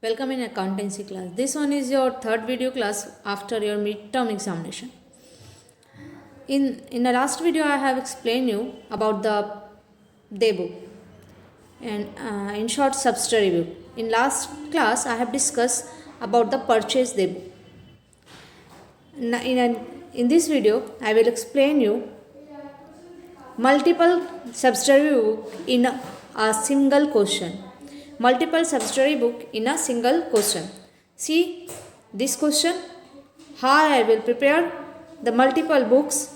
Welcome in accountancy class. This one is your third video class after your midterm examination. In the last video I have explained you about the day book and in short subsidiary book. In last class I have discussed about the purchase day book. In this video I will explain you multiple subsidiary book in a single question. Multiple subsidiary book in a single question. See this question, how I will prepare the multiple books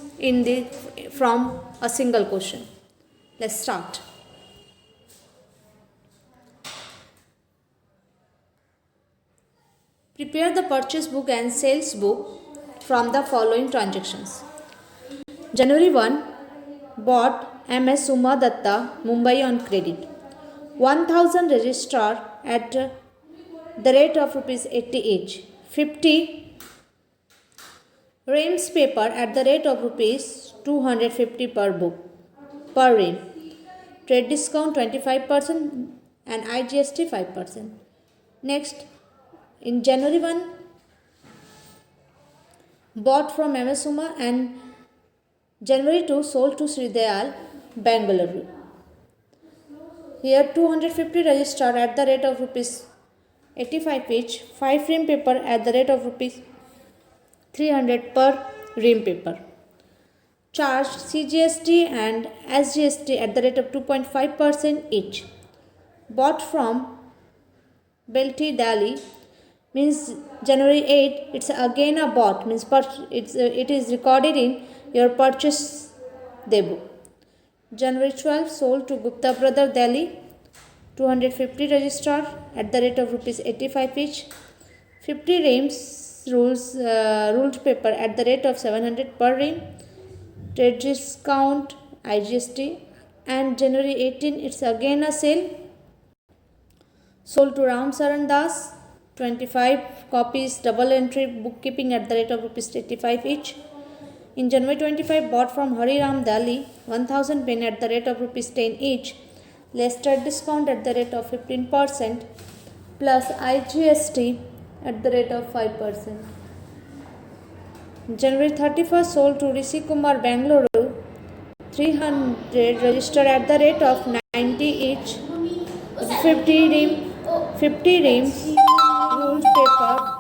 from a single question. Let's start. Prepare the purchase book and sales book from the following transactions. January 1, bought MS Uma Datta, Mumbai on credit. 1000 registrar at the rate of rupees 80 each. 50 reams paper at the rate of rupees 250 per book per ream. Trade discount 25% and IGST 5%. Next, in January 1, bought from MS Uma and January 2 sold to Sri Dayal, Bangalore. Here 250 registered at the rate of rupees 85 each, 5 ream paper at the rate of rupees 300 per ream paper. Charged CGST and SGST at the rate of 2.5% each. Bought from Belty Delhi means January 8, it's again a bought, means it is recorded in your purchase day book. January 12 sold to Gupta Brother Delhi, 250 registered at the rate of rupees 85 each, 50 reams ruled paper at the rate of 700 per ream, trade discount IGST, and January 18 it's again a sale. Sold to Ram Saran Das, 25 copies double entry bookkeeping at the rate of rupees 85 each. In January 25, bought from Hari Ram Delhi, 1000 pen at the rate of rupees 10 each, less trade discount at the rate of 15% plus IGST at the rate of 5%. January 31st, sold to Rishi Kumar Bangalore, 300 registered at the rate of 90 each, 50 reams ruled paper.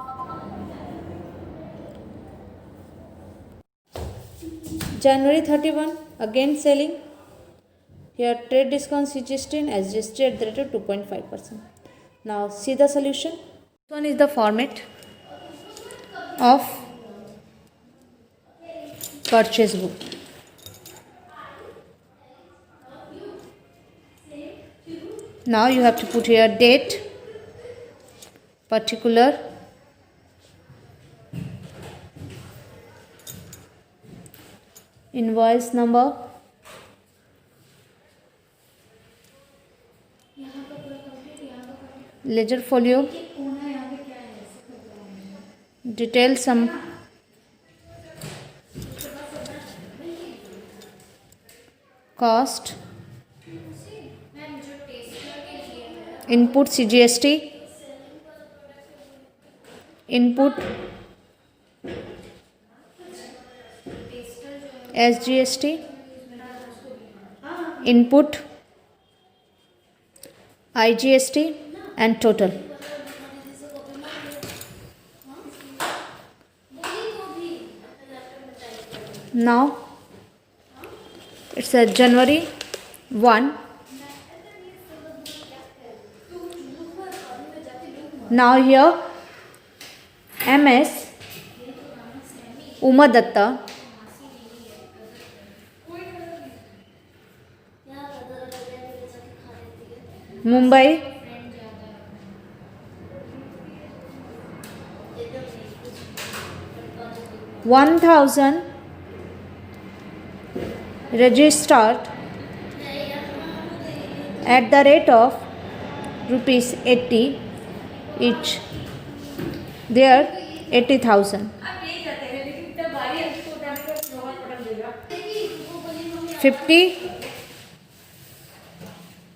January 31, again selling. Here trade discount CGST and SGST at the rate of 2.5%. Now see the solution. This one is the format of purchase book. Now you have to put here date, particular, invoice number, ledger folio, detail sum, cost, input CGST, input SGST, input IGST, and total. Now it's a January 1. Now here MS Uma Datta, Mumbai, $1,000 registered at the rate of rupees 80 each. There 80,000. 50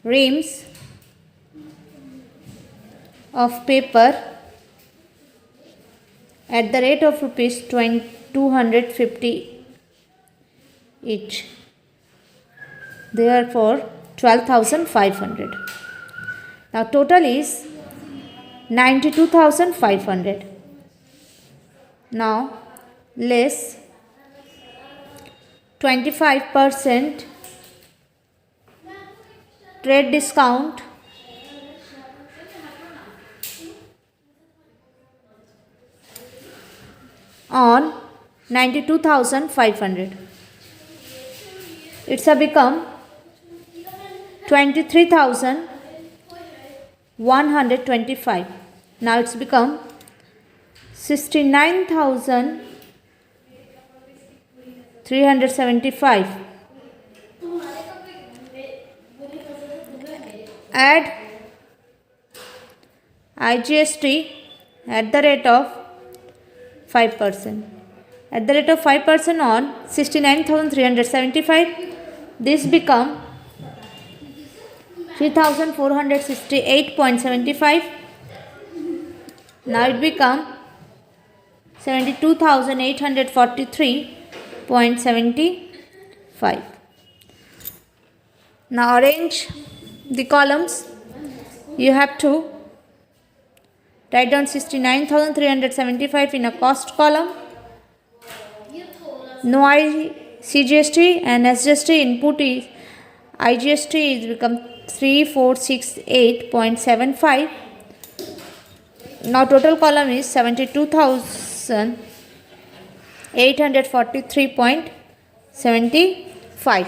reams of paper at the rate of rupees 250 each. Therefore 12,500. Now total is 92,500. Now less 25% trade discount on 92,500. It's a become 23,125. Now it's become 69,375. Add IGST at the rate of 5%. At the rate of 5% on 69,375, this become 3,468.75. Now it become 72,843.75. Now arrange the columns. You have to write down 69,375 in a cost column. No CGST and SGST input is IGST is become 3468.75. Now total column is 72,843.75.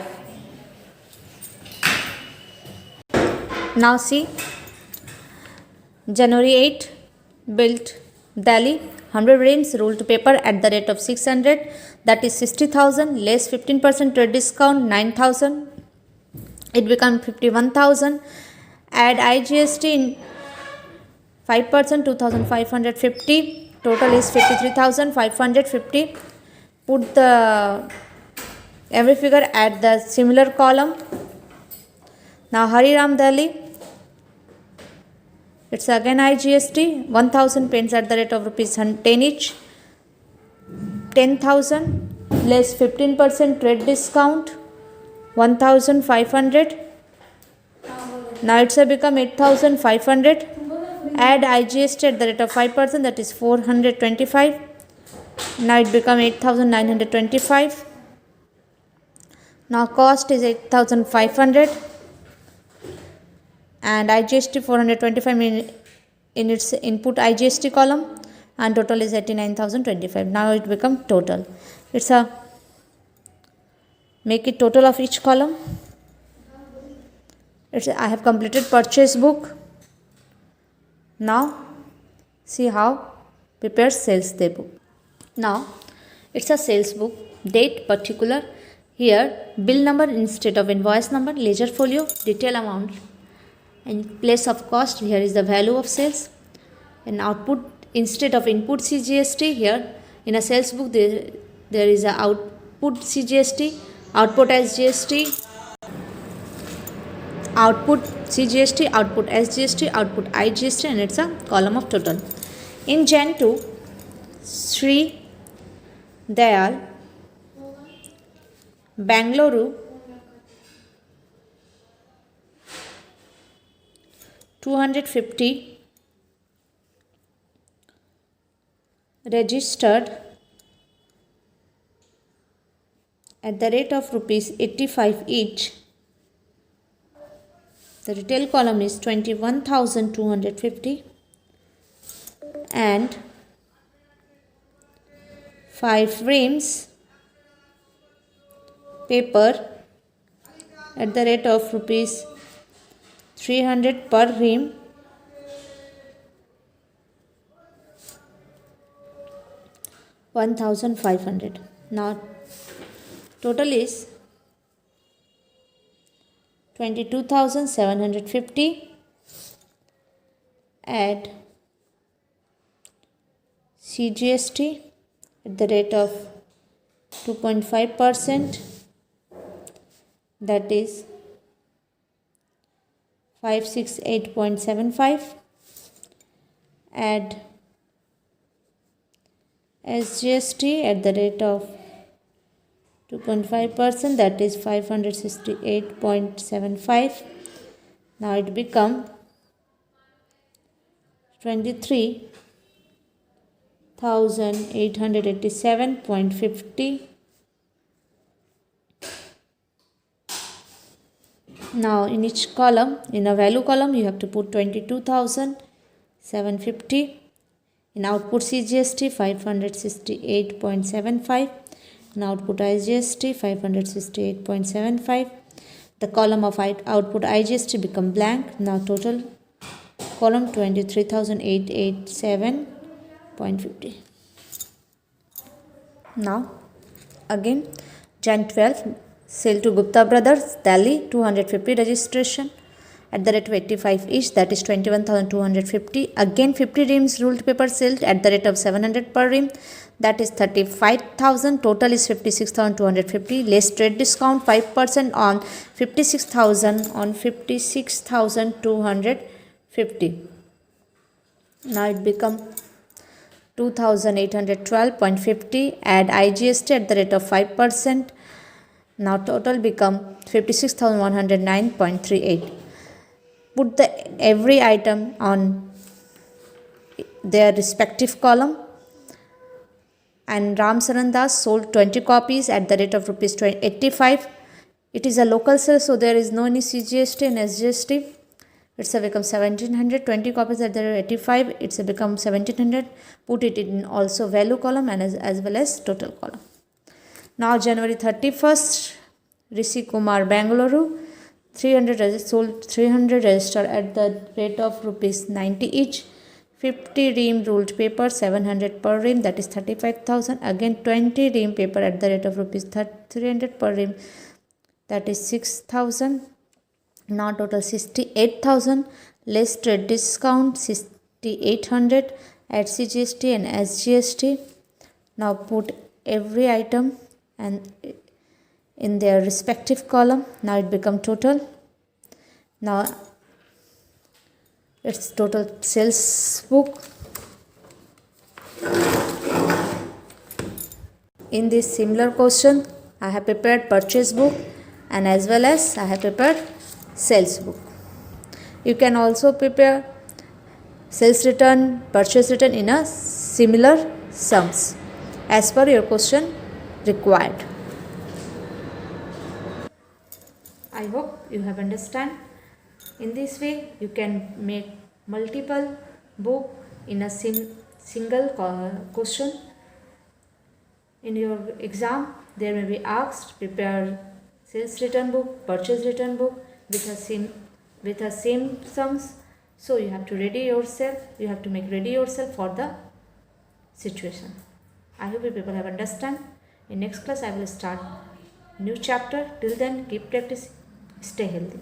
Now see, January 8, built Delhi, 100 reams ruled paper at the rate of 600, that is 60,000, less 15% trade discount 9,000, it become 51,000. Add IGST in 5%, 2,550, total is 53,550. Put the every figure at the similar column. Now Hariram Delhi, it's again IGST, 1,000 pens at the rate of rupees 10 each, 10,000 less 15% trade discount 1,500. Now it's become 8,500. Add IGST at the rate of 5%, that is 425. Now it become 8,925. Now cost is 8,500 and IGST 425 in its input IGST column, and total is 89,025. Now it become total. It's a make it total of each column. I have completed purchase book. Now see how prepare sales day book. Now it's a sales book, date, particular. Here bill number instead of invoice number, ledger folio, detail amount, and place of cost. Here is the value of sales. And output instead of input CGST, here in a sales book there is a output CGST, output SGST, output CGST, output SGST, output IGST, and it's a column of total. In Jan 2, Sri Dayal, Bangalore, 250 registered at the rate of rupees 85 each. The retail column is 21,250 and 5 reams paper at the rate of rupees 300 per ream, $1,500. Now total is 22,750. Add CGST at the rate of 2.5%, that is 568.75. add SGST at the rate of 2.5%, that is 568.75. Now it become 23,887.50. Now in each column, in a value column, you have to put 22,750. In output CGST 568.75. In output IGST 568.75. The column of output IGST become blank. Now total column 23,887.50. Now again Jan 12, sale to Gupta Brothers, Delhi, 250 registration at the rate of 85 each, that is 21,250. Again 50 reams ruled paper sold at the rate of 700 per ream, that is 35,000. Total is 56,250. Less trade discount 5% on 56,000 on 56,250. Now it become 2,812.50. Add IGST at the rate of 5%. Now total become 56,109.38. Put every item on their respective column. And Ram Saran Das sold 20 copies at the rate of rupees 85. It is a local sale, so there is no any CGST and SGST. It's a become 1700. 20 copies at the rate of 85. It's a become 1700. Put it in also value column and as well as total column. Now January 31st, Rishi Kumar, Bengaluru, 300 sold 300 register at the rate of rupees 90 each. 50 ream ruled paper 700 per ream, that is 35,000. Again 20 ream paper at the rate of rupees 300 per ream, that is 6,000. Now total 68,000. Less trade discount 6,800. Add CGST and SGST. Now put every item and in their respective column. Now it become total. Now it's total sales book. In this similar question, I have prepared purchase book and as well as I have prepared sales book. You can also prepare sales return, purchase return in a similar sums as per your question required. I hope you have understand. In this way, you can make multiple book in a single question. In your exam, there may be asked prepare sales return book, purchase return book with a same sums. So you have to ready yourself. You have to make ready yourself for the situation. I hope you people have understand. In next class, I will start new chapter. Till then, keep practicing. Stay healthy.